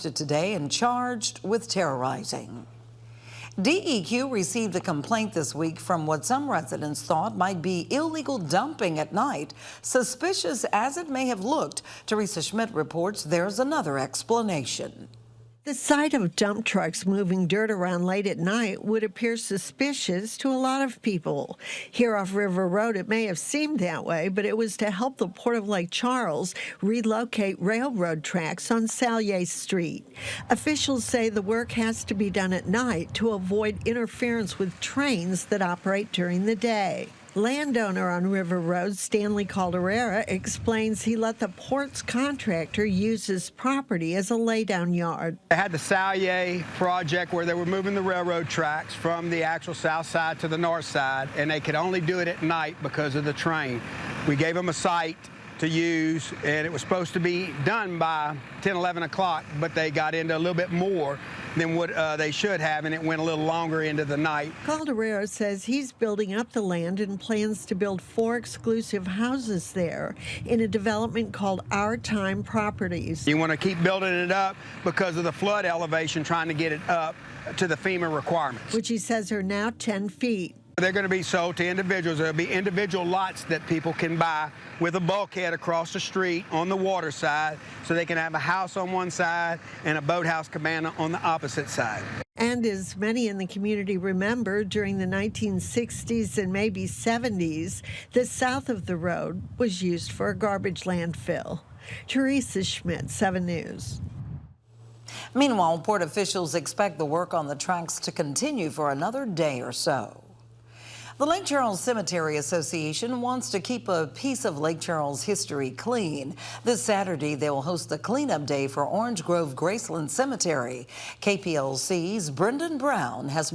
arrested today and charged with terrorizing. DEQ received a complaint this week from what some residents thought might be illegal dumping at night. Suspicious as it may have looked, Teresa Schmidt reports there's another explanation. The sight of dump trucks moving dirt around late at night would appear suspicious to a lot of people. Here off River Road, it may have seemed that way, but it was to help the Port of Lake Charles relocate railroad tracks on Sallier Street. Officials say the work has to be done at night to avoid interference with trains that operate during the day. Landowner on River Road, Stanley Calderera, explains he let the port's contractor use his property as a laydown yard. They had the Sallier project where they were moving the railroad tracks from the actual south side to the north side, and they could only do it at night because of the train. We gave them a site to use, and it was supposed to be done by 10, 11 o'clock, but they got into a little bit more than what they should have, and it went a little longer into the night. Calderera says he's building up the land and plans to build 4 exclusive houses there in a development called Our Time Properties. You want to keep building it up because of the flood elevation, trying to get it up to the FEMA requirements, which he says are now 10 feet. They're going to be sold to individuals. There'll be individual lots that people can buy with a bulkhead across the street on the water side, so they can have a house on one side and a boathouse cabana on the opposite side. And as many in the community remember, during the 1960s and maybe 70s, the south of the road was used for a garbage landfill. Teresa Schmidt, 7 News. Meanwhile, port officials expect the work on the tracks to continue for another day or so. The Lake Charles Cemetery Association wants to keep a piece of Lake Charles history clean. This Saturday, they will host the cleanup day for Orange Grove Graceland Cemetery. KPLC's Brendan Brown has